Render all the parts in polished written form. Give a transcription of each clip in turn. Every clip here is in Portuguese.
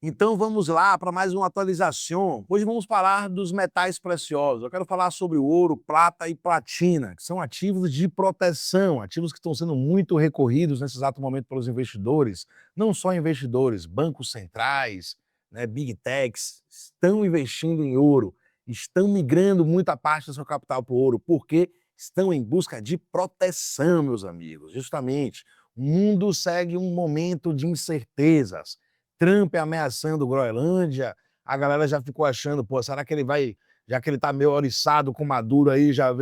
Então vamos lá para mais uma atualização. Hoje vamos falar dos metais preciosos. Eu quero falar sobre o ouro, prata e platina, que são ativos de proteção, ativos que estão sendo muito recorridos nesse exato momento pelos investidores. Não só investidores, bancos centrais, né, big techs, estão investindo em ouro, estão migrando muita parte do seu capital para o ouro, porque estão em busca de proteção, meus amigos. Justamente, o mundo segue um momento de incertezas. Trump ameaçando Groenlândia, a galera já ficou achando, pô, será que ele vai, já que ele tá meio oriçado com Maduro aí, já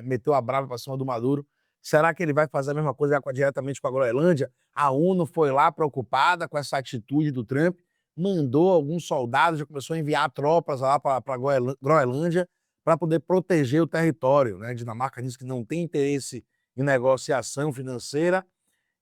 meteu a brava pra cima do Maduro, será que ele vai fazer a mesma coisa diretamente com a Groenlândia? A ONU foi lá preocupada com essa atitude do Trump, mandou alguns soldados, já começou a enviar tropas lá para Groenlândia para poder proteger o território, né? A Dinamarca disse que não tem interesse em negociação financeira,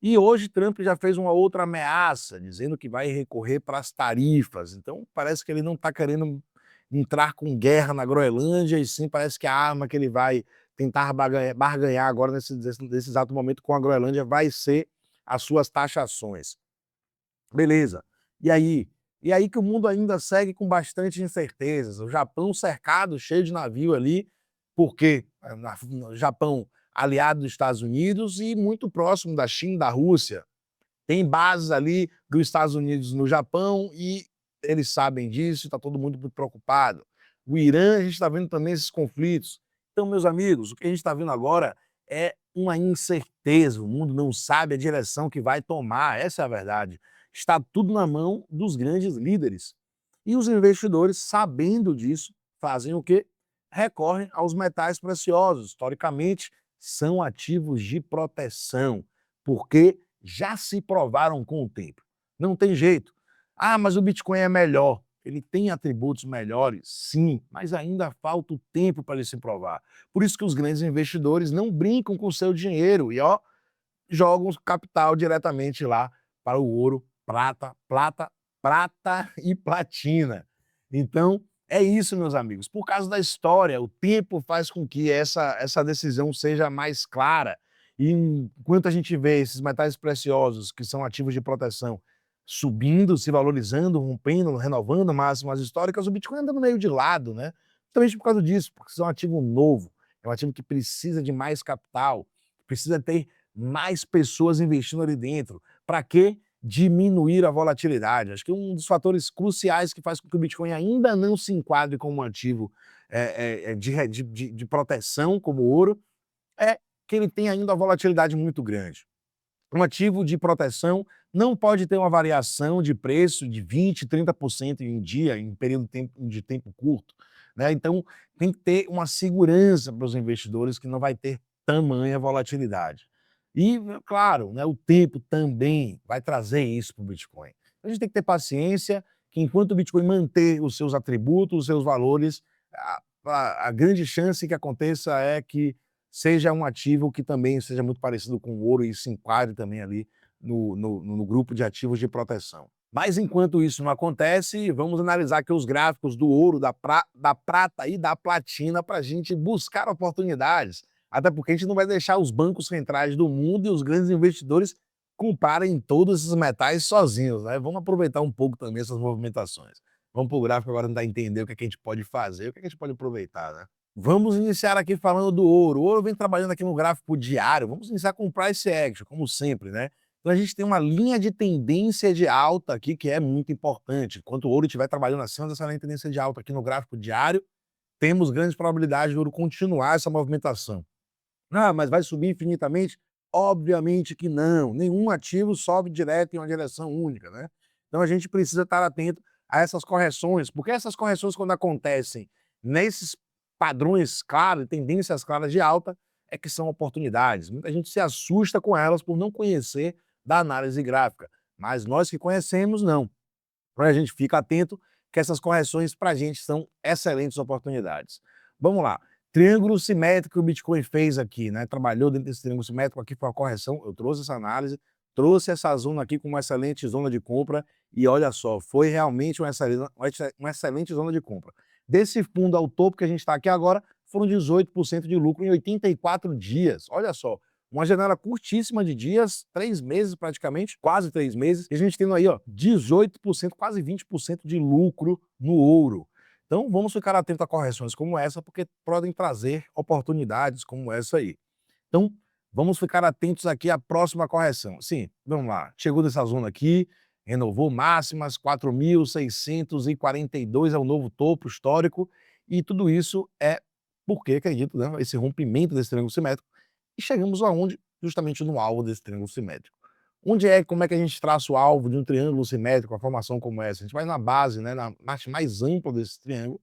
e hoje Trump já fez uma outra ameaça, dizendo que vai recorrer para as tarifas. Então parece que ele não está querendo entrar com guerra na Groenlândia, e sim parece que a arma que ele vai tentar barganhar agora nesse exato momento com a Groenlândia vai ser as suas taxações. Beleza. E aí? E aí que o mundo ainda segue com bastante incertezas. O Japão cercado, cheio de navio ali, porque o Japão aliado dos Estados Unidos e muito próximo da China e da Rússia. Tem bases ali dos Estados Unidos no Japão e eles sabem disso, está todo mundo muito preocupado. O Irã, a gente está vendo também esses conflitos. Então, meus amigos, o que a gente está vendo agora é uma incerteza. O mundo não sabe a direção que vai tomar, essa é a verdade. Está tudo na mão dos grandes líderes. E os investidores, sabendo disso, fazem o quê? Recorrem aos metais preciosos. Historicamente, são ativos de proteção, porque já se provaram com o tempo. Não tem jeito. Ah, mas o Bitcoin é melhor. Ele tem atributos melhores, sim, mas ainda falta o tempo para ele se provar. Por isso que os grandes investidores não brincam com o seu dinheiro e ó, jogam o capital diretamente lá para o ouro, prata e platina. Então, é isso, meus amigos. Por causa da história, o tempo faz com que essa decisão seja mais clara. E enquanto a gente vê esses metais preciosos, que são ativos de proteção, subindo, se valorizando, rompendo, renovando máximas históricas, o Bitcoin anda meio de lado, né? Justamente por causa disso, porque são um ativo novo, é um ativo que precisa de mais capital, precisa ter mais pessoas investindo ali dentro. Para quê? Diminuir a volatilidade. Acho que um dos fatores cruciais que faz com que o Bitcoin ainda não se enquadre como um ativo de proteção, como o ouro, é que ele tem ainda uma volatilidade muito grande. Um ativo de proteção não pode ter uma variação de preço de 20%, 30% em um dia, em um período de tempo curto. Né? Então, tem que ter uma segurança para os investidores que não vai ter tamanha volatilidade. E, claro, né, o tempo também vai trazer isso para o Bitcoin. Então, a gente tem que ter paciência, que enquanto o Bitcoin manter os seus atributos, os seus valores, a grande chance que aconteça é que seja um ativo que também seja muito parecido com o ouro e se enquadre também ali no grupo de ativos de proteção. Mas enquanto isso não acontece, vamos analisar aqui os gráficos do ouro, da prata e da platina para a gente buscar oportunidades. Até porque a gente não vai deixar os bancos centrais do mundo e os grandes investidores comprarem todos esses metais sozinhos, né? Vamos aproveitar um pouco também essas movimentações. Vamos para o gráfico agora tentar entender o que a gente pode fazer, o que a gente pode aproveitar, né? Vamos iniciar aqui falando do ouro. O ouro vem trabalhando aqui no gráfico diário. Vamos iniciar com o Price Action, como sempre, né? Então a gente tem uma linha de tendência de alta aqui que é muito importante. Enquanto o ouro estiver trabalhando acima dessa linha de tendência de alta aqui no gráfico diário, temos grandes probabilidades de ouro continuar essa movimentação. Ah, mas vai subir infinitamente? Obviamente que não. Nenhum ativo sobe direto em uma direção única, né? Então a gente precisa estar atento a essas correções, porque essas correções, quando acontecem nesses padrões claros, tendências claras de alta, é que são oportunidades. Muita gente se assusta com elas por não conhecer da análise gráfica, mas nós que conhecemos, não. Então a gente fica atento que essas correções para a gente são excelentes oportunidades. Vamos lá. Triângulo simétrico que o Bitcoin fez aqui, né? Trabalhou dentro desse triângulo simétrico aqui, foi a correção. Eu trouxe essa análise, trouxe essa zona aqui como uma excelente zona de compra e olha só, foi realmente uma excelente zona de compra. Desse fundo ao topo que a gente está aqui agora, foram 18% de lucro em 84 dias. Olha só, uma janela curtíssima de dias, 3 meses praticamente, quase 3 meses, e a gente tendo aí, ó, 18%, quase 20% de lucro no ouro. Então vamos ficar atento a correções como essa, porque podem trazer oportunidades como essa aí. Então, vamos ficar atentos aqui à próxima correção. Sim, vamos lá. Chegou nessa zona aqui, renovou máximas, 4.642 é o novo topo histórico, e tudo isso é porque, acredito, né, esse rompimento desse triângulo simétrico, e chegamos aonde? Justamente no alvo desse triângulo simétrico. Como é que a gente traça o alvo de um triângulo simétrico, uma formação como essa? A gente vai na base, né, na parte mais ampla desse triângulo,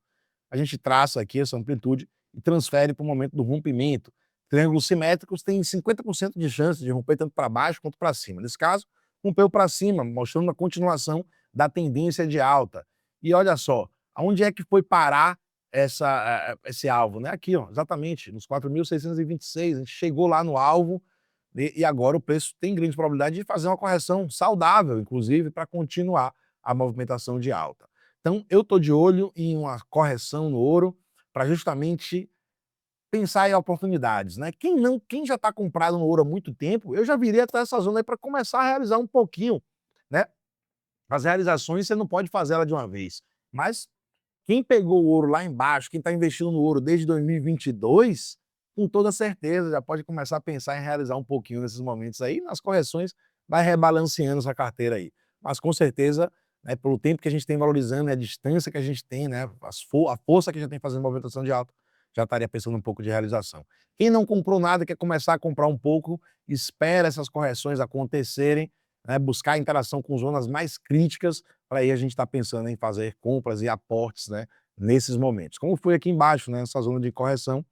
a gente traça aqui essa amplitude e transfere para o momento do rompimento. Triângulos simétricos têm 50% de chance de romper tanto para baixo quanto para cima. Nesse caso, rompeu para cima, mostrando a continuação da tendência de alta. E olha só, aonde é que foi parar esse alvo? Né? Aqui, ó, exatamente, nos 4.626, a gente chegou lá no alvo e agora o preço tem grande probabilidade de fazer uma correção saudável, inclusive, para continuar a movimentação de alta. Então, eu estou de olho em uma correção no ouro para justamente pensar em oportunidades, né? Quem já está comprado no ouro há muito tempo, eu já viria até essa zona aí para começar a realizar um pouquinho, né? As realizações você não pode fazer ela de uma vez, mas quem pegou o ouro lá embaixo, quem está investindo no ouro desde 2022, com toda certeza já pode começar a pensar em realizar um pouquinho nesses momentos aí, nas correções vai rebalanceando essa carteira aí. Mas com certeza, né, pelo tempo que a gente tem valorizando, né, a distância que a gente tem, né, a força que a gente tem fazendo movimentação de alta, já estaria pensando um pouco de realização. Quem não comprou nada, quer começar a comprar um pouco, espera essas correções acontecerem, né, buscar interação com zonas mais críticas, para aí a gente estar pensando em fazer compras e aportes, né, nesses momentos. Como foi aqui embaixo, né, essa zona de correção,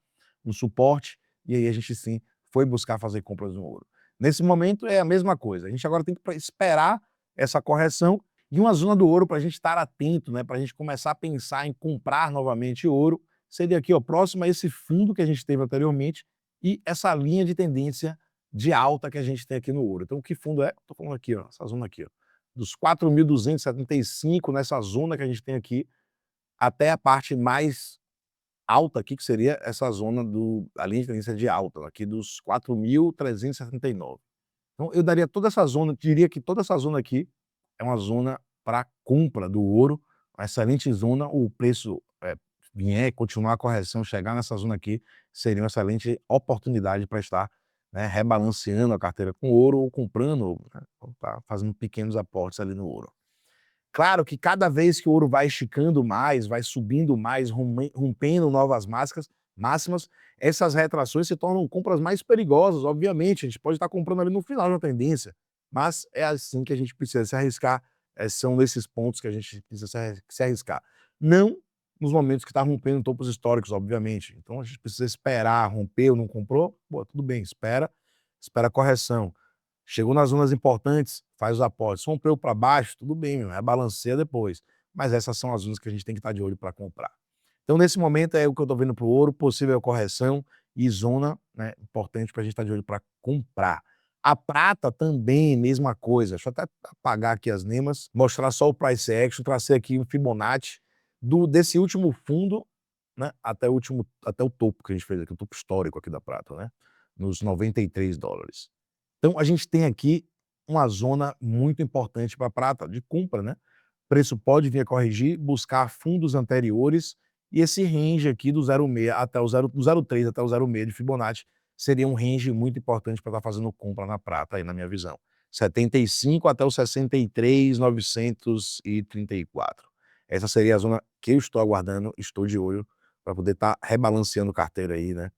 um suporte, e aí a gente sim foi buscar fazer compras no ouro. Nesse momento é a mesma coisa, a gente agora tem que esperar essa correção e uma zona do ouro para a gente estar atento, né, para a gente começar a pensar em comprar novamente ouro, seria aqui, ó, próximo a esse fundo que a gente teve anteriormente e essa linha de tendência de alta que a gente tem aqui no ouro. Então, que fundo é? Estou falando aqui, ó, essa zona aqui, ó, dos 4.275 nessa zona que a gente tem aqui, até a parte mais alta aqui, que seria essa zona a linha de tendência de alta, aqui dos 4.379. Então, eu daria toda essa zona, diria que toda essa zona aqui é uma zona para compra do ouro, uma excelente zona, o preço vier, continuar a correção, chegar nessa zona aqui, seria uma excelente oportunidade para estar, né, rebalanceando a carteira com ouro ou comprando, né, ou tá fazendo pequenos aportes ali no ouro. Claro que cada vez que o ouro vai esticando mais, vai subindo mais, rompendo novas máximas, essas retrações se tornam compras mais perigosas, obviamente, a gente pode estar comprando ali no final de uma tendência, mas é assim que a gente precisa se arriscar, são nesses pontos que a gente precisa se arriscar. Não nos momentos que está rompendo topos históricos, obviamente, então a gente precisa esperar, rompeu, não comprou, pô, tudo bem, espera a correção. Chegou nas zonas importantes, faz os aportes. Rompeu para baixo, tudo bem, meu, rebalanceia depois. Mas essas são as zonas que a gente tem que estar de olho para comprar. Então, nesse momento, é o que eu estou vendo para o ouro, possível correção e zona, né, importante para a gente estar de olho para comprar. A prata também, mesma coisa. Deixa eu até apagar aqui as nemas, mostrar só o price action, tracei aqui um Fibonacci desse último fundo, né, até o topo que a gente fez aqui, o topo histórico aqui da prata, né, nos $93. Então, a gente tem aqui uma zona muito importante para a prata, de compra, né? O preço pode vir a corrigir, buscar fundos anteriores, e esse range aqui do 0,6 até o 0,3 até o 0,6 de Fibonacci seria um range muito importante para estar fazendo compra na prata, aí na minha visão. 75 até o 63.934. Essa seria a zona que eu estou aguardando, estou de olho, para poder estar rebalanceando carteira aí, né?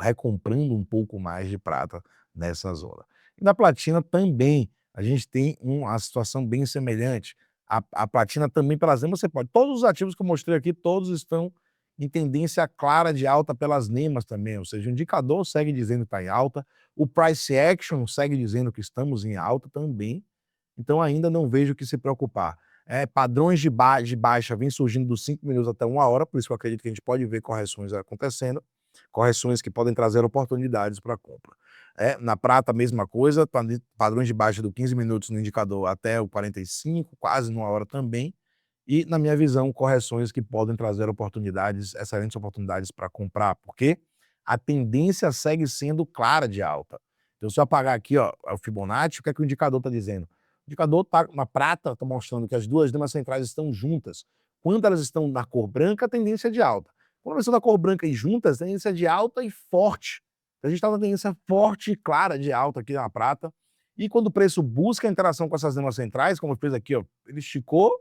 Recomprando um pouco mais de prata nessa zona. E na platina também, a gente tem uma situação bem semelhante. A platina também pelas nemas você pode. Todos os ativos que eu mostrei aqui, todos estão em tendência clara de alta pelas nemas também, ou seja, o indicador segue dizendo que está em alta, o price action segue dizendo que estamos em alta também, então ainda não vejo o que se preocupar. Padrões de baixa vêm surgindo dos 5 minutos até 1 hora, por isso que eu acredito que a gente pode ver correções acontecendo, correções que podem trazer oportunidades para compra. Na prata, a mesma coisa, padrões de baixa do 15 minutos no indicador até o 45, quase 1 hora também, e, na minha visão, correções que podem trazer oportunidades, excelentes oportunidades para comprar, porque a tendência segue sendo clara de alta. Então, se eu apagar aqui, ó, o Fibonacci, o que é que o indicador está dizendo? O indicador tá na prata, está mostrando que as duas limas centrais estão juntas. Quando elas estão na cor branca, a tendência é de alta. Quando elas estão na cor branca e juntas, a tendência é de alta e forte. A gente está numa tendência forte e clara de alta aqui na prata. E quando o preço busca a interação com essas limas centrais, como fez aqui, ó, ele esticou,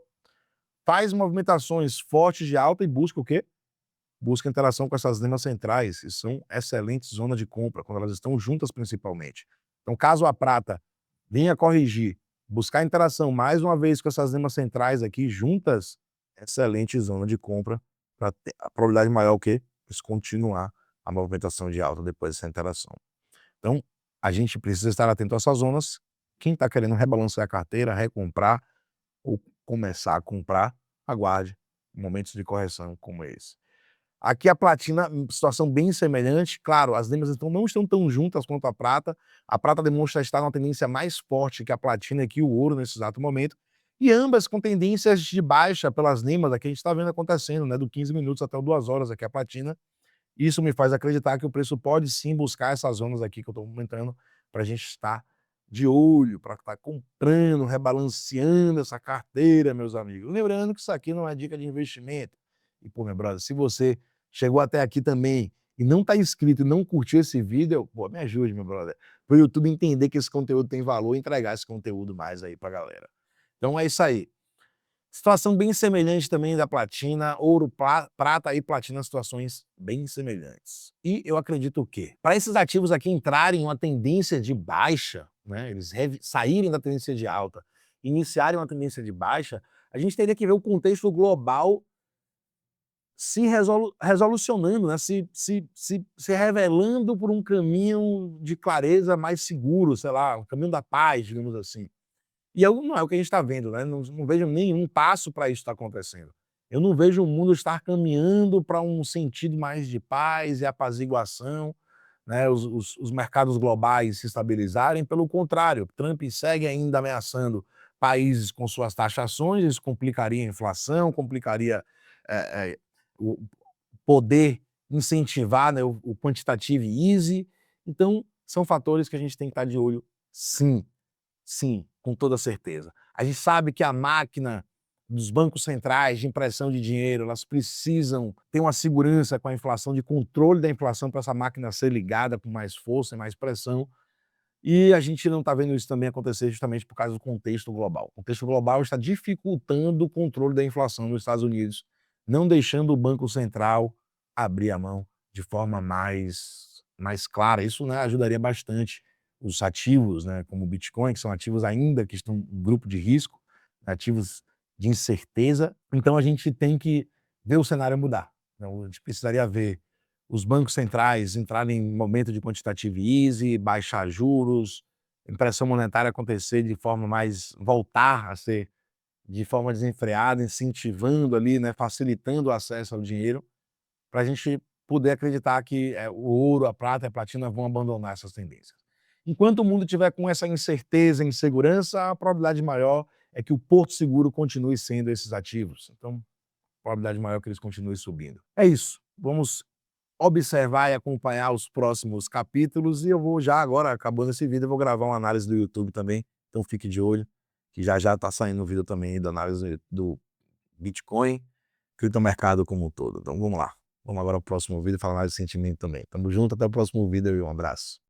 faz movimentações fortes de alta e busca o quê? Busca interação com essas limas centrais, e são excelentes zonas de compra, quando elas estão juntas principalmente. Então, caso a prata venha corrigir, buscar interação mais uma vez com essas limas centrais aqui juntas, excelente zona de compra, para a probabilidade maior o quê? Isso continuar a movimentação de alta depois dessa interação. Então, a gente precisa estar atento a essas zonas. Quem está querendo rebalancear a carteira, recomprar ou começar a comprar, aguarde momentos de correção como esse. Aqui a platina, situação bem semelhante. Claro, as limas então não estão tão juntas quanto a prata. A prata demonstra estar numa tendência mais forte que a platina e que o ouro nesse exato momento. E ambas com tendências de baixa pelas limas, aqui a gente está vendo acontecendo, né? Do 15 minutos até o 2 horas aqui a platina. Isso me faz acreditar que o preço pode sim buscar essas zonas aqui que eu estou comentando, para a gente estar de olho, para estar comprando, rebalanceando essa carteira, meus amigos. Lembrando que isso aqui não é dica de investimento. E, pô, meu brother, se você chegou até aqui também e não está inscrito e não curtiu esse vídeo, pô, me ajude, meu brother, para o YouTube entender que esse conteúdo tem valor e entregar esse conteúdo mais aí para a galera. Então é isso aí. Situação bem semelhante também da platina, ouro, prata e platina, situações bem semelhantes. E eu acredito que, para esses ativos aqui entrarem em uma tendência de baixa, né, eles saírem da tendência de alta, iniciarem uma tendência de baixa, a gente teria que ver o contexto global se resolucionando, né, se revelando por um caminho de clareza mais seguro, sei lá, o caminho da paz, digamos assim. E não é o que a gente está vendo, né? Não vejo nenhum passo para isso estar acontecendo. Eu não vejo o mundo estar caminhando para um sentido mais de paz e apaziguação, né? Os mercados globais se estabilizarem. Pelo contrário, Trump segue ainda ameaçando países com suas taxações, isso complicaria a inflação, complicaria o poder incentivar, né, o quantitative easy. Então, são fatores que a gente tem que estar de olho, sim. Sim, com toda certeza. A gente sabe que a máquina dos bancos centrais de impressão de dinheiro, elas precisam ter uma segurança com a inflação, de controle da inflação para essa máquina ser ligada com mais força e mais pressão. E a gente não está vendo isso também acontecer justamente por causa do contexto global. O contexto global está dificultando o controle da inflação nos Estados Unidos, não deixando o Banco Central abrir a mão de forma mais clara. Isso, né, ajudaria bastante os ativos, né, como o Bitcoin, que são ativos ainda que estão em grupo de risco, ativos de incerteza. Então a gente tem que ver o cenário mudar. Então, a gente precisaria ver os bancos centrais entrarem em momento de quantitative easy, baixar juros, impressão monetária acontecer de forma mais, voltar a ser de forma desenfreada, incentivando ali, né, facilitando o acesso ao dinheiro, para a gente poder acreditar que o ouro, a prata e a platina vão abandonar essas tendências. Enquanto o mundo tiver com essa incerteza e insegurança, a probabilidade maior é que o porto seguro continue sendo esses ativos. Então, a probabilidade maior é que eles continuem subindo. É isso. Vamos observar e acompanhar os próximos capítulos, e eu vou já agora, acabando esse vídeo, eu vou gravar uma análise do YouTube também, então fique de olho, que já está saindo um vídeo também da análise do Bitcoin, criptomercado como um todo. Então vamos lá, vamos agora ao próximo vídeo falar mais de sentimento também. Tamo junto, até o próximo vídeo e um abraço.